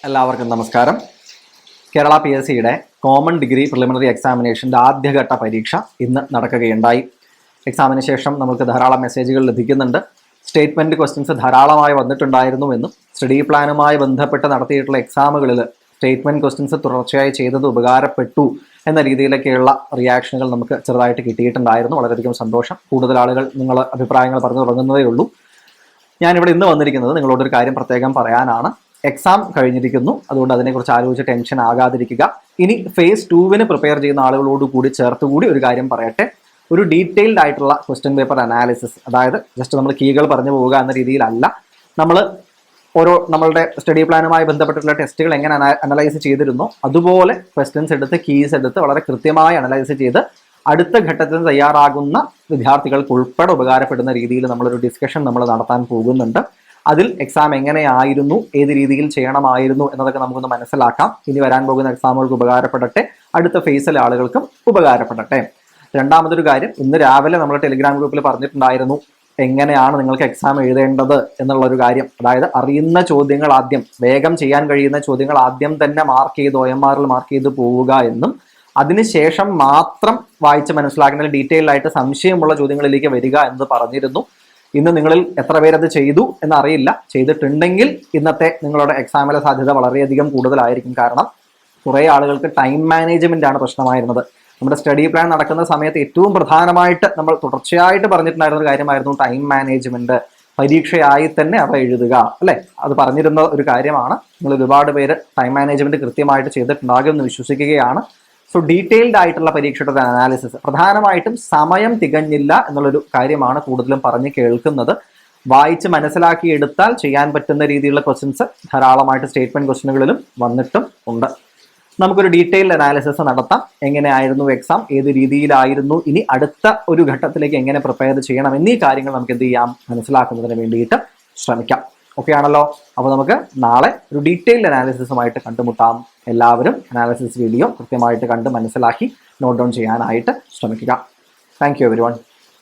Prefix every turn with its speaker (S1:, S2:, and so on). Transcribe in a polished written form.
S1: എല്ലാവർക്കും നമസ്കാരം. Kerala PSCയുടെ common degree preliminary എക്സാമിനേഷൻ്റെ ആദ്യഘട്ട പരീക്ഷ ഇന്ന് നടക്കുകയുണ്ടായി. എക്സാമിന് ശേഷം നമുക്ക് ധാരാളം മെസ്സേജുകൾ ലഭിക്കുന്നുണ്ട്. സ്റ്റേറ്റ്മെൻറ്റ് ക്വസ്റ്റ്യൻസ് ധാരാളമായി വന്നിട്ടുണ്ടായിരുന്നുവെന്നും സ്റ്റഡി പ്ലാനുമായി ബന്ധപ്പെട്ട് നടത്തിയിട്ടുള്ള എക്സാമുകളിൽ സ്റ്റേറ്റ്മെൻറ്റ് ക്വസ്റ്റ്യൻസ് തുടർച്ചയായി ചെയ്തത് ഉപകാരപ്പെട്ടു എന്ന രീതിയിലൊക്കെയുള്ള റിയാക്ഷനുകൾ നമുക്ക് ചെറുതായിട്ട് കിട്ടിയിട്ടുണ്ടായിരുന്നു. വളരെയധികം സന്തോഷം. കൂടുതൽ ആളുകൾ നിങ്ങൾ അഭിപ്രായങ്ങൾ പറഞ്ഞു തുടങ്ങുന്നതേ ഉള്ളൂ. ഞാനിവിടെ ഇന്ന് വന്നിരിക്കുന്നത് നിങ്ങളോടൊരു കാര്യം പ്രത്യേകം പറയാനാണ്. എക്സാം കഴിഞ്ഞിരിക്കുന്നു, അതുകൊണ്ട് അതിനെക്കുറിച്ച് ആലോചിച്ച് ടെൻഷൻ ആകാതിരിക്കുക. ഇനി ഫേസ് 2 പ്രിപ്പയർ ചെയ്യുന്ന ആളുകളോട് കൂടി ചേർത്തുകൂടി ഒരു കാര്യം പറയട്ടെ. ഒരു ഡീറ്റെയിൽഡ് ആയിട്ടുള്ള ക്വസ്റ്റ്യൻ പേപ്പർ അനാലിസിസ്, അതായത് ജസ്റ്റ് നമ്മൾ കീകൾ പറഞ്ഞു പോവുക എന്ന രീതിയിലല്ല, നമ്മളുടെ സ്റ്റഡി പ്ലാനുമായി ബന്ധപ്പെട്ടിട്ടുള്ള ടെസ്റ്റുകൾ എങ്ങനെ അനലൈസ് ചെയ്തിരുന്നോ അതുപോലെ ക്വസ്റ്റ്യൻസ് എടുത്ത് കീസ് എടുത്ത് വളരെ കൃത്യമായി അനലൈസ് ചെയ്ത് അടുത്ത ഘട്ടത്തിൽ തയ്യാറാകുന്ന വിദ്യാർത്ഥികൾക്ക് ഉൾപ്പെടെ ഉപകാരപ്പെടുന്ന രീതിയിൽ നമ്മളൊരു ഡിസ്കഷൻ നമ്മൾ നടത്താൻ പോകുന്നുണ്ട്. അതിൽ എക്സാം എങ്ങനെയായിരുന്നു, ഏത് രീതിയിൽ ചെയ്യണമായിരുന്നു എന്നതൊക്കെ നമുക്കൊന്ന് മനസ്സിലാക്കാം. ഇനി വരാൻ പോകുന്ന എക്സാമുകൾക്ക് ഉപകാരപ്പെടട്ടെ, അടുത്ത ഫേസിലെ ആളുകൾക്കും ഉപകാരപ്പെടട്ടെ. രണ്ടാമതൊരു കാര്യം, ഇന്ന് രാവിലെ നമ്മൾ ടെലിഗ്രാം ഗ്രൂപ്പിൽ പറഞ്ഞിട്ടുണ്ടായിരുന്നു എങ്ങനെയാണ് നിങ്ങൾക്ക് എക്സാം എഴുതേണ്ടത് എന്നുള്ളൊരു കാര്യം. അതായത് അറിയുന്ന ചോദ്യങ്ങൾ ആദ്യം, വേഗം ചെയ്യാൻ കഴിയുന്ന ചോദ്യങ്ങൾ ആദ്യം തന്നെ മാർക്ക് ചെയ്ത് OMR മാർക്ക് ചെയ്ത് പോവുക എന്നും അതിനുശേഷം മാത്രം വായിച്ച് മനസ്സിലാക്കുന്ന ഡീറ്റെയിൽ ആയിട്ട് സംശയമുള്ള ചോദ്യങ്ങളിലേക്ക് വരിക എന്ന് പറഞ്ഞിരുന്നു. ഇന്ന് നിങ്ങളിൽ എത്ര പേരത് ചെയ്തു എന്നറിയില്ല. ചെയ്തിട്ടുണ്ടെങ്കിൽ ഇന്നത്തെ നിങ്ങളുടെ എക്സാമിലെ സാധ്യത വളരെയധികം കൂടുതലായിരിക്കും. കാരണം കുറേ ആളുകൾക്ക് ടൈം മാനേജ്മെന്റ് ആണ് പ്രശ്നമായിരുന്നത്. നമ്മുടെ സ്റ്റഡി പ്ലാൻ നടക്കുന്ന സമയത്ത് ഏറ്റവും പ്രധാനമായിട്ട് നമ്മൾ തുടർച്ചയായിട്ട് പറഞ്ഞിട്ടുണ്ടായിരുന്ന ഒരു കാര്യമായിരുന്നു ടൈം മാനേജ്മെന്റ്. പരീക്ഷയായി തന്നെ അവ എഴുതുക, അല്ലെ? അത് പറഞ്ഞിരുന്ന ഒരു കാര്യമാണ്. നിങ്ങൾ ഒരുപാട് പേര് ടൈം മാനേജ്മെന്റ് കൃത്യമായിട്ട് ചെയ്തിട്ടുണ്ടാകുമെന്ന് വിശ്വസിക്കുകയാണ്. സോ ഡീറ്റെയിൽഡ് ആയിട്ടുള്ള പരീക്ഷയുടെ ഒരു അനാലിസിസ്, പ്രധാനമായിട്ടും സമയം തികഞ്ഞില്ല എന്നുള്ളൊരു കാര്യമാണ് കൂടുതലും പറഞ്ഞ് കേൾക്കുന്നത്. വായിച്ച് മനസ്സിലാക്കി എടുത്താൽ ചെയ്യാൻ പറ്റുന്ന രീതിയിലുള്ള ക്വസ്റ്റ്യൻസ് ധാരാളമായിട്ട് സ്റ്റേറ്റ്മെന്റ് ക്വസ്റ്റ്യനുകളിലും വന്നിട്ടും ഉണ്ട്. നമുക്കൊരു ഡീറ്റെയിൽഡ് അനാലിസിസ് നടത്താം. എങ്ങനെയായിരുന്നു എക്സാം, ഏത് രീതിയിലായിരുന്നു, ഇനി അടുത്ത ഒരു ഘട്ടത്തിലേക്ക് എങ്ങനെ പ്രിപ്പയർ ചെയ്യണം എന്നീ കാര്യങ്ങൾ നമുക്ക് എന്ത് ചെയ്യാം, മനസ്സിലാക്കുന്നതിന് വേണ്ടിയിട്ട് ശ്രമിക്കാം. ഓക്കെ ആണല്ലോ? അപ്പോൾ നമുക്ക് നാളെ ഒരു ഡീറ്റെയിൽഡ് അനാലിസിസുമായിട്ട് കണ്ടുമുട്ടാം. എല്ലാവരും അനാലിസിസ് വീഡിയോ കൃത്യമായിട്ട് കണ്ട് മനസ്സിലാക്കി നോട്ട് ഡൗൺ ചെയ്യാനായിട്ട് ശ്രമിക്കുക. Thank you everyone.